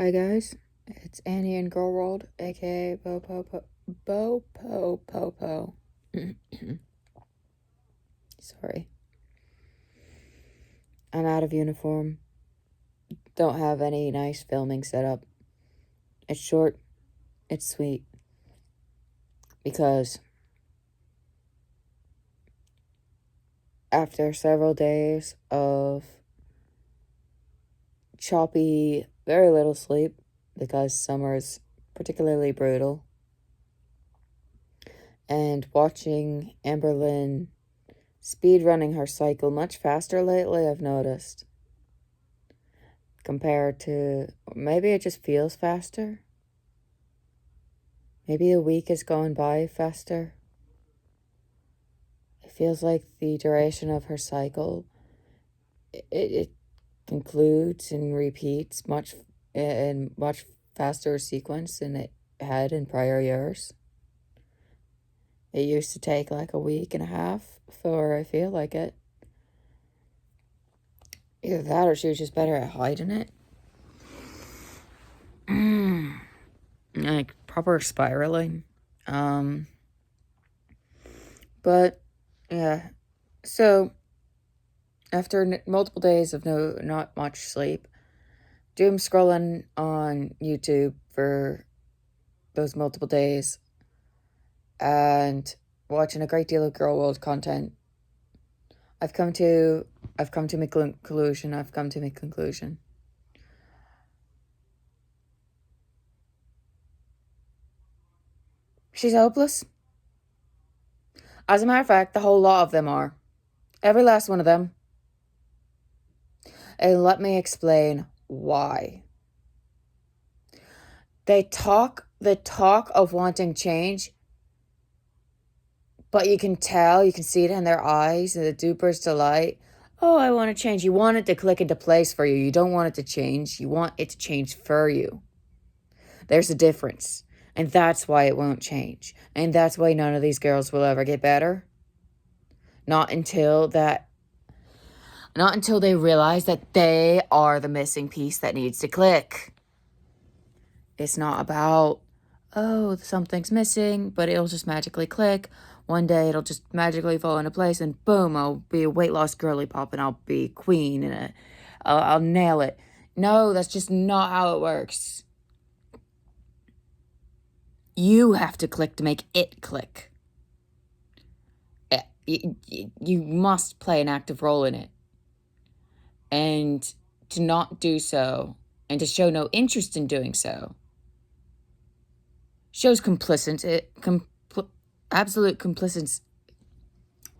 Hi guys, it's Annie in Gorlworld, aka BoPo. Sorry. I'm out of uniform. Don't have any nice filming setup. It's short, it's sweet. Because after several days of choppy, very little sleep, because summer is particularly brutal, and watching Amberlynn speed running her cycle much faster lately, I've noticed. Compared to, maybe it just feels faster. Maybe a week is going by faster. It feels like the duration of her cycle, it concludes and repeats much in much faster sequence than it had in prior years. It used to take like a week and a half before I feel like it. Either that or she was just better at hiding it. Like proper spiraling. But yeah, so after multiple days of not much sleep, doom scrolling on YouTube for those multiple days, and watching a great deal of girl world content, I've come to my conclusion. She's hopeless. As a matter of fact, the whole lot of them are. Every last one of them. And let me explain why. They talk of wanting change, but you can see it in their eyes, and the duper's delight. Oh, I want to change. You want it to click into place for you. You don't want it to change. You want it to change for you. There's a difference. And that's why it won't change. And that's why none of these girls will ever get better. Not until they realize that they are the missing piece that needs to click. It's not about, oh, something's missing, but it'll just magically click. One day it'll just magically fall into place, and boom, I'll be a weight loss girly pop, and I'll be queen, and I'll nail it. No, that's just not how it works. You have to click to make it click. You must play an active role in it. And to not do so, and to show no interest in doing so, shows absolute complicity.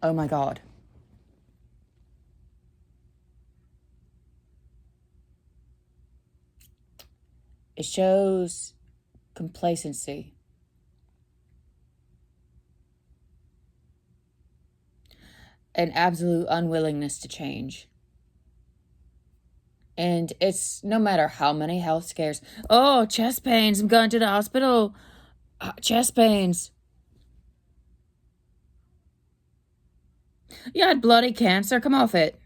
Oh my God. It shows complacency. An absolute unwillingness to change. And it's no matter how many health scares. Oh, chest pains. I'm going to the hospital. Chest pains. You had bloody cancer. Come off it.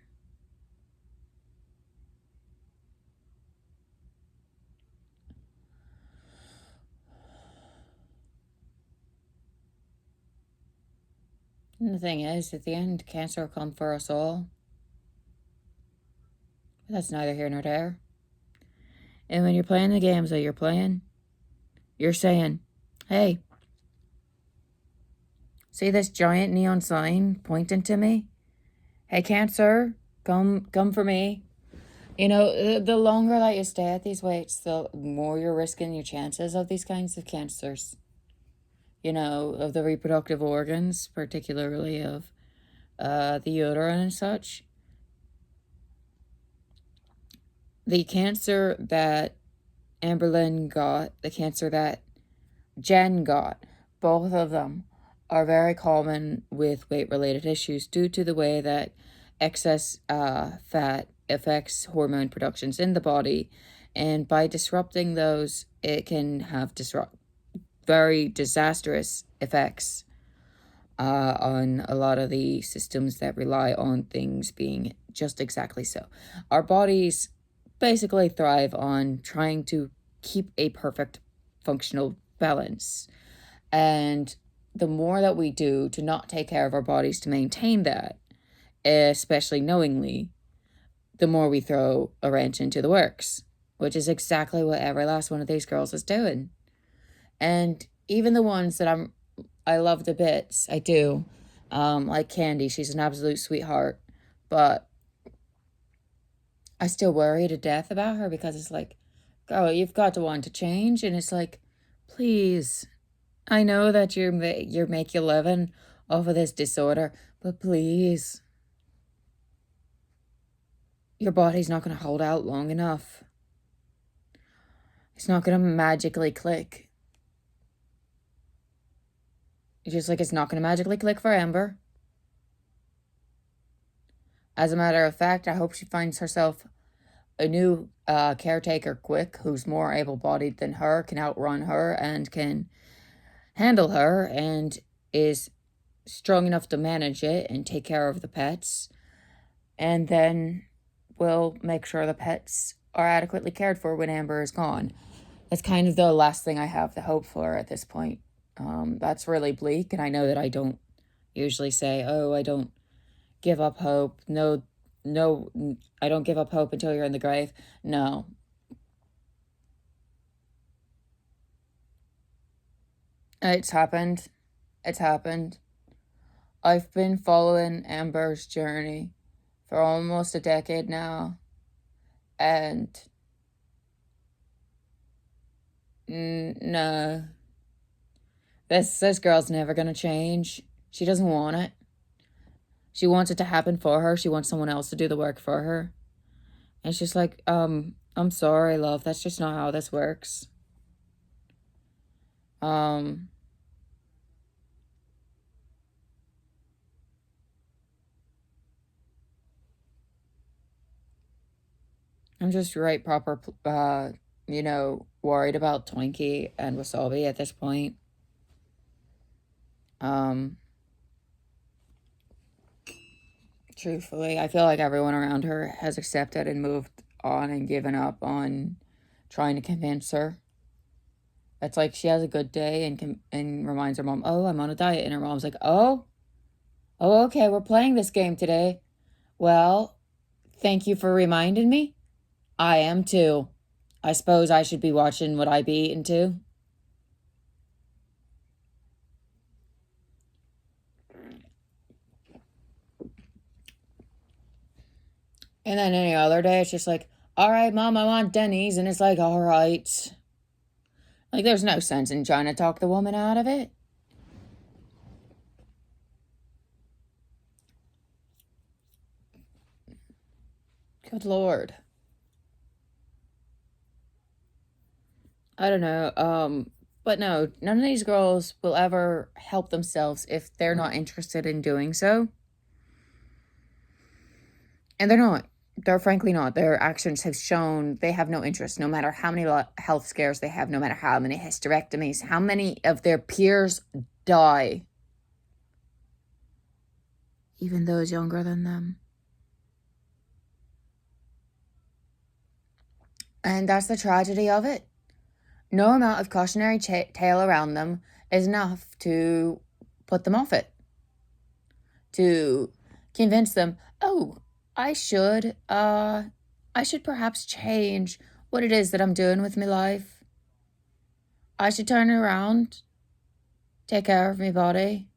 And the thing is, at the end, cancer will come for us all. But that's neither here nor there. And when you're playing the games that you're playing, you're saying, hey, see this giant neon sign pointing to me? Hey, cancer, come for me. You know, the longer that you stay at these weights, the more you're risking your chances of these kinds of cancers. You know, of the reproductive organs, particularly of the uterine and such. The cancer that Amberlynn got, the cancer that Jen got, both of them are very common with weight-related issues due to the way that excess fat affects hormone productions in the body. And by disrupting those, it can have very disastrous effects on a lot of the systems that rely on things being just exactly so. Our bodies basically thrive on trying to keep a perfect functional balance. And the more that we do to not take care of our bodies to maintain that, especially knowingly, the more we throw a wrench into the works, which is exactly what every last one of these girls is doing. And even the ones that I love the bits, I do, like Candy, she's an absolute sweetheart, but I still worry to death about her because it's like, girl, you've got to want to change, and it's like, please, I know that you're making a living off of this disorder, but please, your body's not going to hold out long enough. It's not going to magically click. Just like it's not going to magically click for Amber. As a matter of fact, I hope she finds herself a new caretaker quick, who's more able-bodied than her, can outrun her, and can handle her, and is strong enough to manage it and take care of the pets. And then we'll make sure the pets are adequately cared for when Amber is gone. That's kind of the last thing I have to hope for at this point. That's really bleak, and I know that I don't usually say, oh, I don't give up hope. No, I don't give up hope until you're in the grave. No. It's happened. It's happened. I've been following Amber's journey for almost a decade now, and no, this girl's never gonna change. She doesn't want it. She wants it to happen for her. She wants someone else to do the work for her. And it's just like, I'm sorry, love. That's just not how this works. I'm just right proper, worried about Twinkie and Wasabi at this point. Truthfully, I feel like everyone around her has accepted and moved on and given up on trying to convince her. It's like she has a good day and reminds her mom, oh, I'm on a diet. And her mom's like, oh, okay, we're playing this game today. Well, thank you for reminding me. I am too. I suppose I should be watching what I be eating too. And then any other day, it's just like, all right, Mom, I want Denny's. And it's like, all right. Like, there's no sense in trying to talk the woman out of it. Good Lord. I don't know. But no, none of these girls will ever help themselves if they're not interested in doing so. And they're not. They're frankly not. Their actions have shown they have no interest, no matter how many health scares they have, no matter how many hysterectomies, how many of their peers die. Even those younger than them. And that's the tragedy of it. No amount of cautionary tale around them is enough to put them off it. To convince them, oh, I should perhaps change what it is that I'm doing with my life. I should turn around, take care of my body.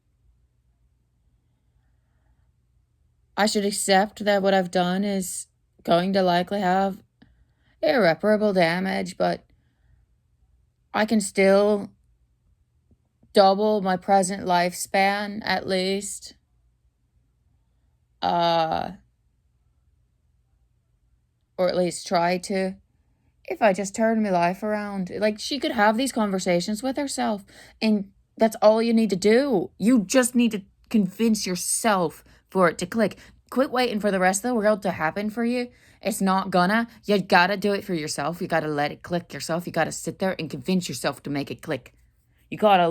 I should accept that what I've done is going to likely have irreparable damage, but I can still double my present lifespan at least. Or at least try to, if I just turn my life around. Like, she could have these conversations with herself, and that's all you need to do. You just need to convince yourself for it to click. Quit waiting for the rest of the world to happen for you. It's not gonna. You gotta do it for yourself. You gotta let it click yourself. You gotta sit there and convince yourself to make it click. You gotta,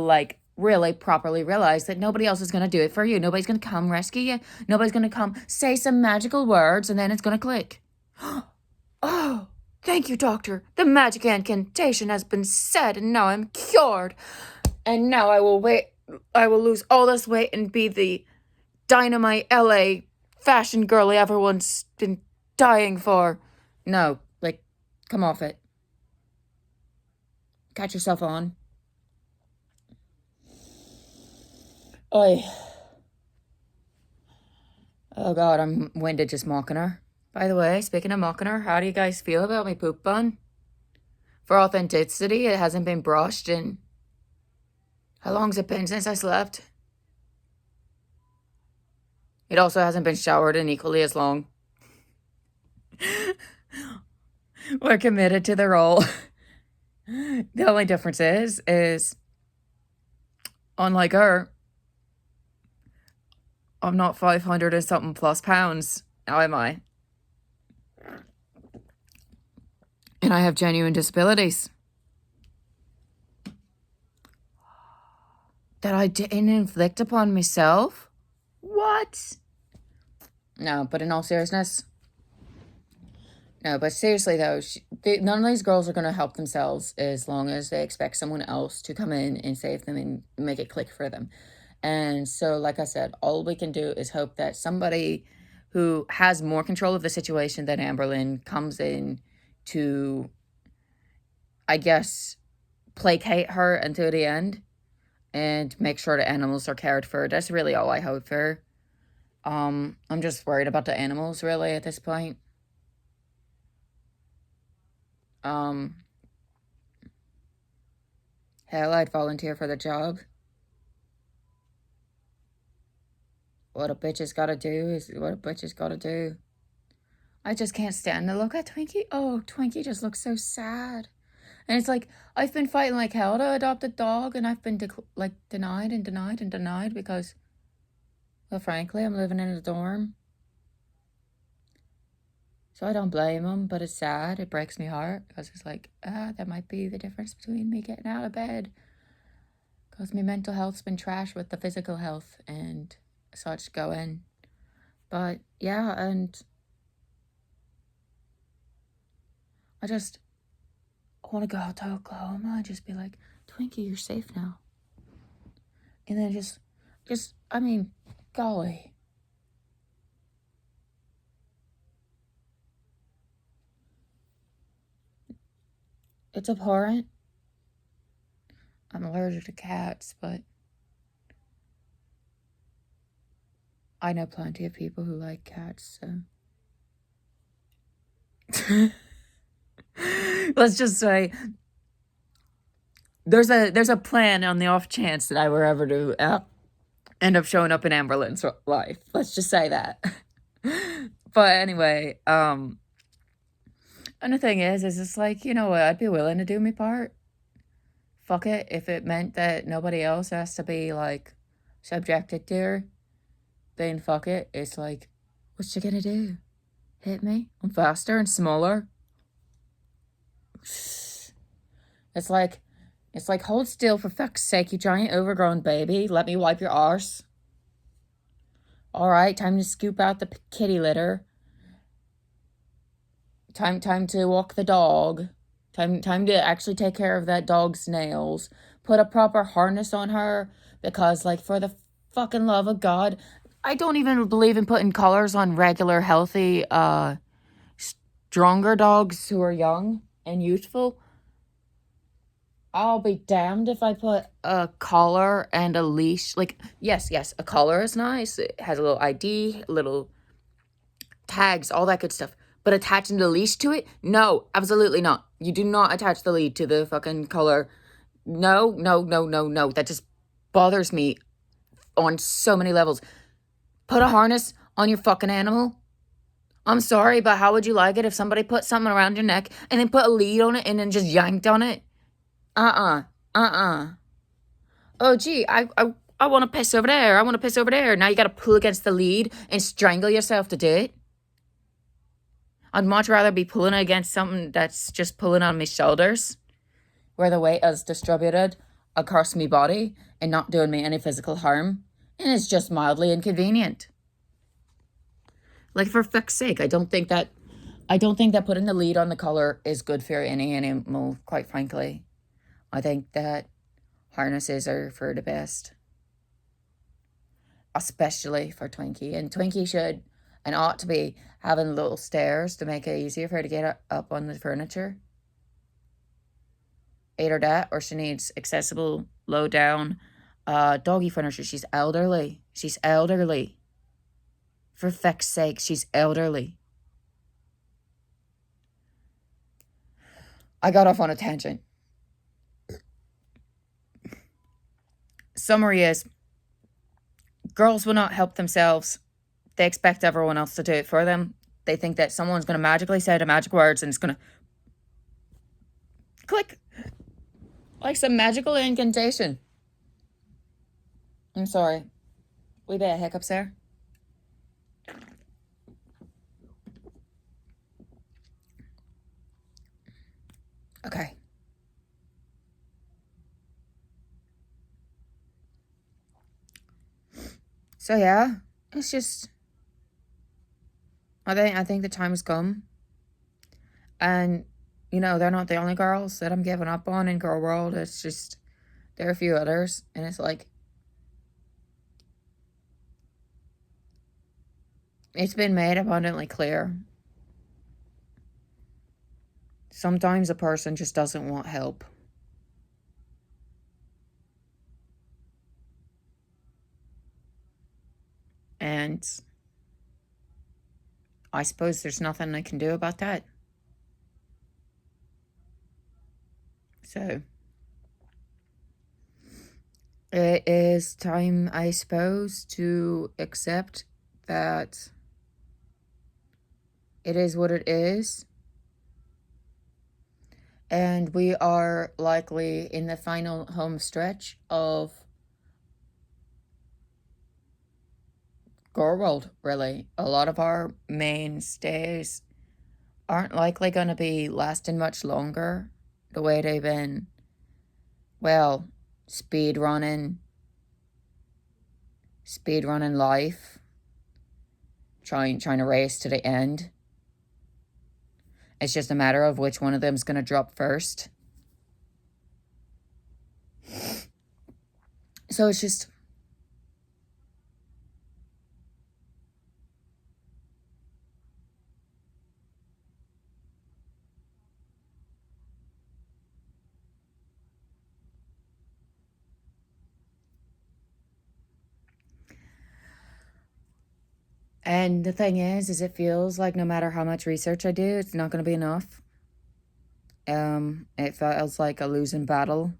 really properly realize that nobody else is gonna do it for you. Nobody's gonna come rescue you. Nobody's gonna come say some magical words, and then it's gonna click. Oh, Thank you, doctor. The magic incantation has been said, and now I'm cured. And now I will lose all this weight and be the dynamite LA fashion girly everyone's been dying for. No, like, come off it. Catch yourself on. Oi. Oh god, I'm winded just mocking her. By the way, speaking of mocking her, how do you guys feel about my poop bun? For authenticity, it hasn't been brushed in... How long's it been since I slept? It also hasn't been showered in equally as long. We're committed to the role. The only difference is, unlike her, I'm not 500 and something plus pounds. Now am I? And I have genuine disabilities that I didn't inflict upon myself? What? No, but in all seriousness... No, but seriously though, none of these girls are going to help themselves as long as they expect someone else to come in and save them and make it click for them. And so, like I said, all we can do is hope that somebody who has more control of the situation than Amberlynn comes in to, I guess, placate her until the end and make sure the animals are cared for. That's really all I hope for. I'm just worried about the animals, really, at this point. Hell, I'd volunteer for the job. What a bitch has gotta do is what a bitch has gotta do. I just can't stand to look at Twinkie. Oh, Twinkie just looks so sad. And it's like, I've been fighting like hell to adopt a dog, and I've been denied and denied and denied because, well, frankly, I'm living in a dorm. So I don't blame them, but it's sad. It breaks my heart because it's like, that might be the difference between me getting out of bed. Because my mental health's been trashed with the physical health and such going. But yeah, and I want to go out to Oklahoma and just be like, Twinkie, you're safe now. And then just, I mean, golly. It's abhorrent. I'm allergic to cats, but I know plenty of people who like cats, so... Let's just say there's a plan on the off chance that I were ever to end up showing up in Amberlynn's life. Let's just say that. But anyway, and the thing is it's like, you know what, I'd be willing to do my part. Fuck it, if it meant that nobody else has to be, like, subjected to her, then fuck it. It's like, what's she gonna do? Hit me? I'm faster and smaller. It's like, hold still for fuck's sake, you giant overgrown baby. Let me wipe your arse. Alright, time to scoop out the kitty litter. Time to walk the dog. Time to actually take care of that dog's nails. Put a proper harness on her. Because, like, for the fucking love of God, I don't even believe in putting collars on regular, healthy, stronger dogs who are young and youthful. I'll be damned if I put a collar and a leash. Like, yes, a collar is nice. It has a little ID, little tags, all that good stuff. But attaching the leash to it? No, absolutely not. You do not attach the lead to the fucking collar. No. That just bothers me on so many levels. Put a harness on your fucking animal. I'm sorry, but how would you like it if somebody put something around your neck and then put a lead on it and then just yanked on it? Oh, gee, I want to piss over there. I want to piss over there. Now you got to pull against the lead and strangle yourself to do it. I'd much rather be pulling against something that's just pulling on my shoulders, where the weight is distributed across my body and not doing me any physical harm, and it's just mildly inconvenient. Like, for fuck's sake, I don't think that I don't think that putting the lead on the color is good for any animal, quite frankly. I think that harnesses are for the best, especially for Twinkie. And Twinkie should and ought to be having little stairs to make it easier for her to get up on the furniture. Either that or she needs accessible, low down doggy furniture. She's elderly. She's elderly. For feck's sake, she's elderly. I got off on a tangent. Summary is, girls will not help themselves. They expect everyone else to do it for them. They think that someone's going to magically say the magic words and it's going to click like some magical incantation. I'm sorry. We bit of hiccups there. Okay. So yeah, it's just, I think the time has come. And, you know, they're not the only girls that I'm giving up on in Gorlworld. It's just, there are a few others. And it's like, it's been made abundantly clear. Sometimes a person just doesn't want help. And I suppose there's nothing I can do about that. So it is time, I suppose, to accept that it is what it is. And we are likely in the final home stretch of Gorlworld, really. A lot of our mainstays aren't likely going to be lasting much longer the way they've been, well, speed running life, trying to race to the end. It's just a matter of which one of them is going to drop first. So it's just, and the thing is it feels like no matter how much research I do, it's not going to be enough. It feels like a losing battle.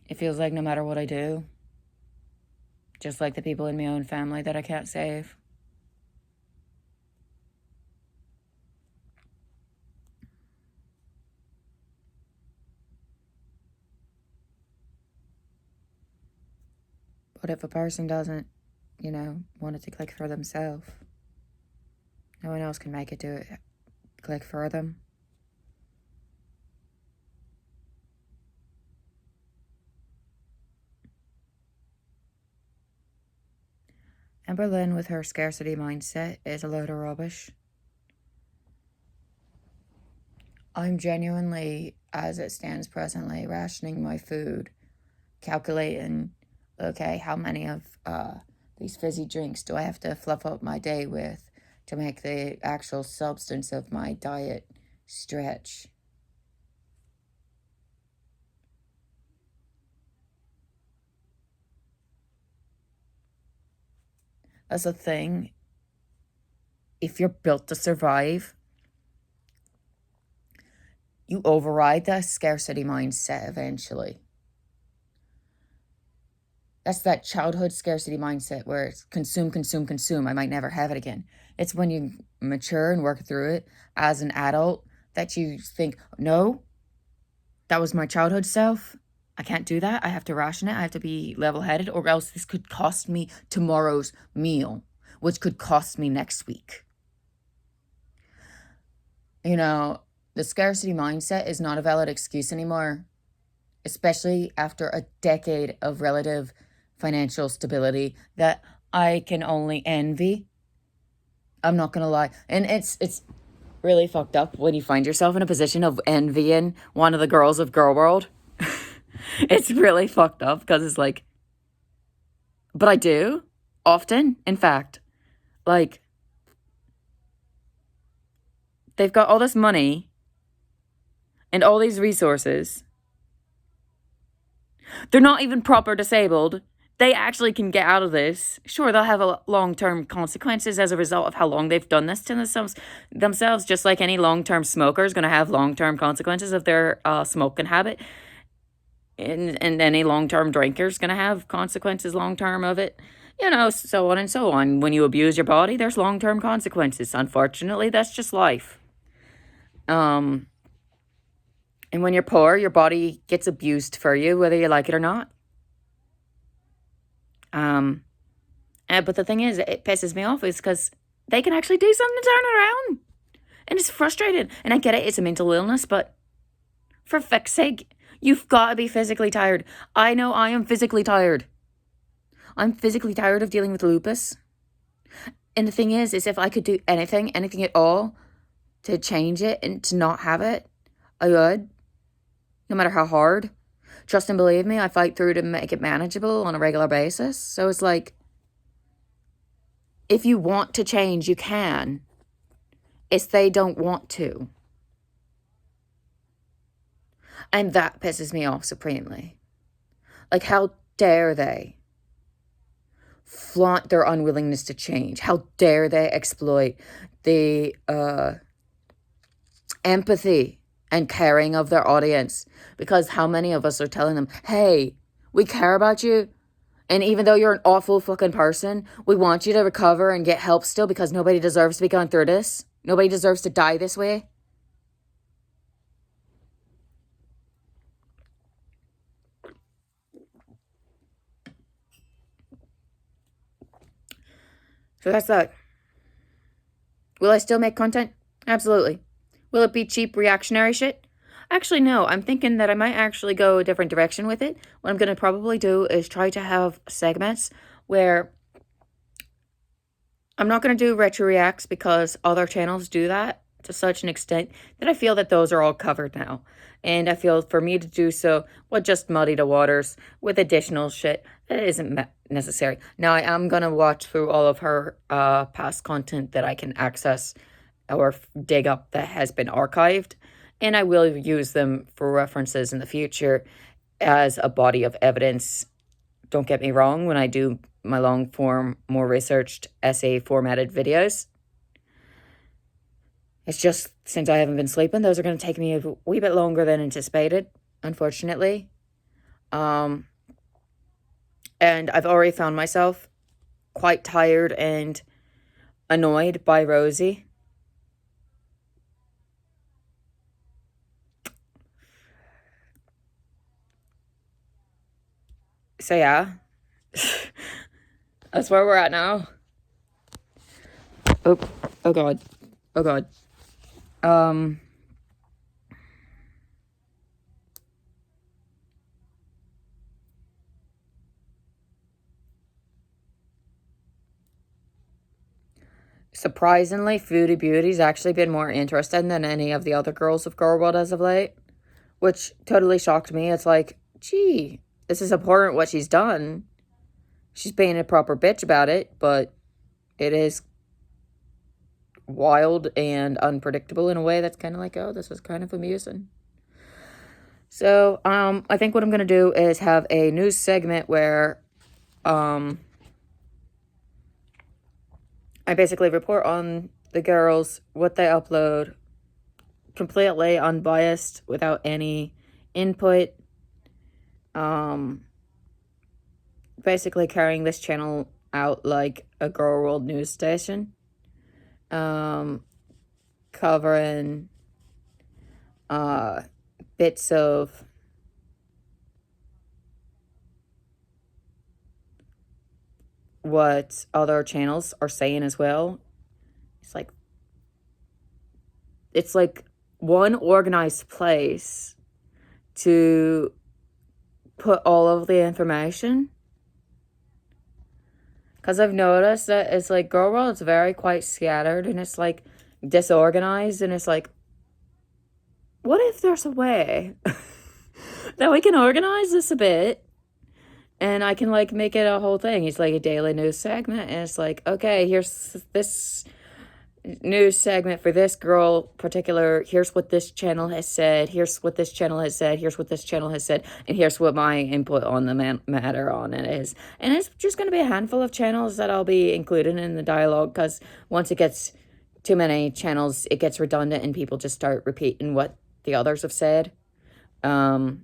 It feels like no matter what I do, just like the people in my own family that I can't save. But if a person doesn't, you know, want it to click for themselves, no one else can make it do it click for them. Amberlynn, with her scarcity mindset, is a load of rubbish. I'm genuinely, as it stands presently, rationing my food, calculating, okay, how many of these fizzy drinks do I have to fluff up my day with to make the actual substance of my diet stretch. That's a thing. If you're built to survive, you override that scarcity mindset eventually. That's that childhood scarcity mindset where it's consume, consume, consume. I might never have it again. It's when you mature and work through it as an adult that you think, no, that was my childhood self. I can't do that. I have to ration it. I have to be level-headed, or else this could cost me tomorrow's meal, which could cost me next week. You know, the scarcity mindset is not a valid excuse anymore, especially after a decade of relative financial stability that I can only envy. I'm not gonna lie. And it's really fucked up when you find yourself in a position of envying one of the girls of Gorlworld. It's really fucked up because it's like, but I do often, in fact. Like, they've got all this money and all these resources. They're not even proper disabled. They actually can get out of this. Sure, they'll have long-term consequences as a result of how long they've done this to themselves, just like any long-term smoker is going to have long-term consequences of their smoking habit. And any long-term drinker is going to have consequences long-term of it. You know, so on and so on. When you abuse your body, there's long-term consequences. Unfortunately, that's just life. And when you're poor, your body gets abused for you, whether you like it or not. But the thing is, it pisses me off is because they can actually do something to turn it around. And it's frustrating. And I get it, it's a mental illness, but for fuck's sake, you've got to be physically tired. I know I am physically tired. I'm physically tired of dealing with lupus. And the thing is if I could do anything at all to change it and to not have it, I would. No matter how hard. Trust and believe me, I fight through to make it manageable on a regular basis. So it's like, if you want to change, you can. It's they don't want to. And that pisses me off supremely. Like, how dare they flaunt their unwillingness to change? How dare they exploit the empathy and caring of their audience? Because how many of us are telling them, hey, we care about you. And even though you're an awful fucking person, we want you to recover and get help still because nobody deserves to be going through this. Nobody deserves to die this way. So that's that. Will I still make content? Absolutely. Will it be cheap reactionary shit? Actually, no. I'm thinking that I might actually go a different direction with it. What I'm going to probably do is try to have segments where I'm not going to do retro reacts because other channels do that to such an extent that I feel that those are all covered now. And I feel for me to do so would just muddy the waters with additional shit that isn't necessary. Now, I am going to watch through all of her past content that I can access or dig up that has been archived. And I will use them for references in the future as a body of evidence. Don't get me wrong, when I do my long form, more researched essay formatted videos. It's just, since I haven't been sleeping, those are going to take me a wee bit longer than anticipated, unfortunately. And I've already found myself quite tired and annoyed by Rosie. So yeah, that's where we're at now. Oh God. Oh God. Surprisingly, Foodie Beauty's actually been more interested than any of the other girls of Gorlworld as of late, which totally shocked me. It's like, gee, this is important what she's done. She's being a proper bitch about it, but it is wild and unpredictable in a way that's kind of like, oh, this is kind of amusing. So, I think what I'm going to do is have a news segment where, I basically report on the girls, what they upload, completely unbiased, without any input. Basically carrying this channel out like a Gorlworld news station. Covering bits of what other channels are saying as well. It's like one organized place to put all of the information. Because I've noticed that it's like Gorlworld is very quite scattered and it's like disorganized and it's like, what if there's a way that we can organize this a bit and I can like make it a whole thing? It's like a daily news segment and it's like, okay, here's this news segment for this girl particular. Here's what this channel has said. Here's what this channel has said. Here's what this channel has said. And here's what my input on the matter on it is. And it's just going to be a handful of channels that I'll be including in the dialogue, because once it gets too many channels, it gets redundant and people just start repeating what the others have said. So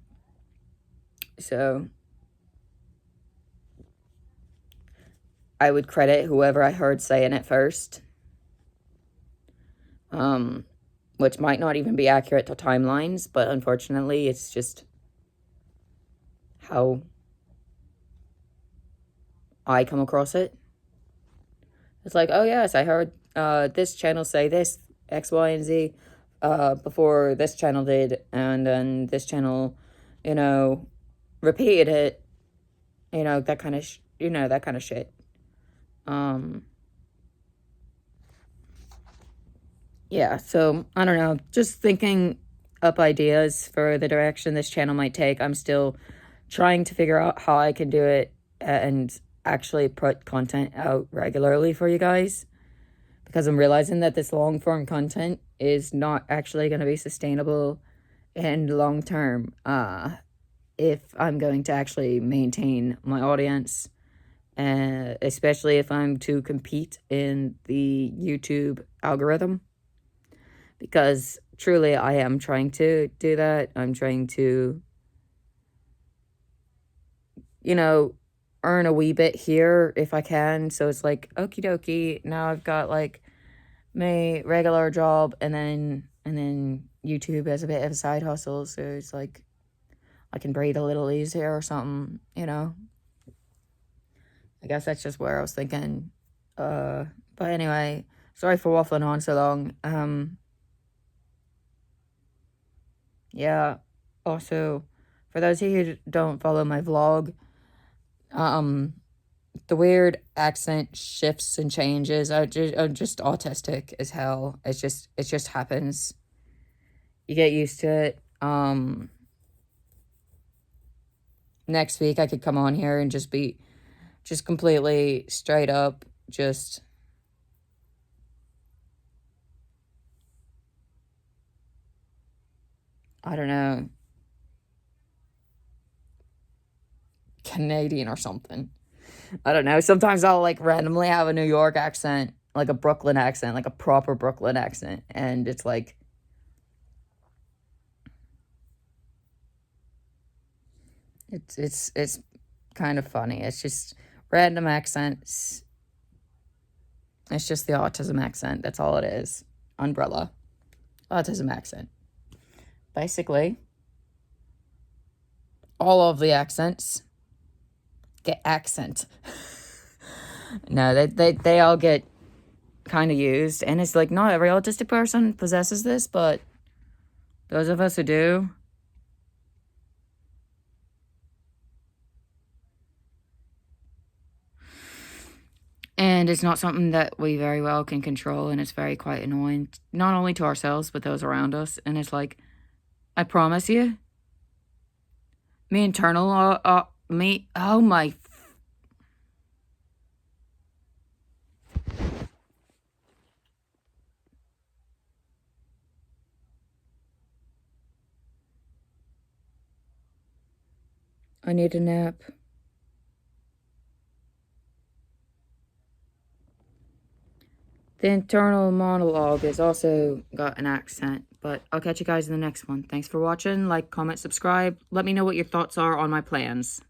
I would credit whoever I heard saying it first. Which might not even be accurate to timelines, but unfortunately, it's just how I come across it. It's like, oh yes, I heard this channel say this, X, Y, and Z, before this channel did, and then this channel, you know, repeated it, you know, that kind of, that kind of shit. Yeah, so, I don't know, just thinking up ideas for the direction this channel might take. I'm still trying to figure out how I can do it and actually put content out regularly for you guys, because I'm realizing that this long-form content is not actually going to be sustainable and long-term if I'm going to actually maintain my audience, especially if I'm to compete in the YouTube algorithm. Because truly, I am trying to do that. I'm trying to, you know, earn a wee bit here if I can. So it's like, okie dokie, now I've got like my regular job and then YouTube as a bit of a side hustle. So it's like I can breathe a little easier or something, you know. I guess that's just where I was thinking. But anyway, sorry for waffling on so long. Yeah, also, for those of you who don't follow my vlog, the weird accent shifts and changes are just autistic as hell. It just happens. You get used to it. Next week I could come on here and just be completely straight up, just I don't know, Canadian or something. I don't know. Sometimes I'll like randomly have a New York accent, like a Brooklyn accent, like a proper Brooklyn accent. And it's like, it's kind of funny. It's just random accents. It's just the autism accent. That's all it is. Umbrella. Autism accent. Basically, all of the accents get accent. No, they all get kind of used. And it's like, not every autistic person possesses this, but those of us who do, and it's not something that we very well can control, and it's very quite annoying, not only to ourselves, but those around us. And it's like, I promise you, oh my, I need a nap. The internal monologue has also got an accent, but I'll catch you guys in the next one. Thanks for watching. Like, comment, subscribe. Let me know what your thoughts are on my plans.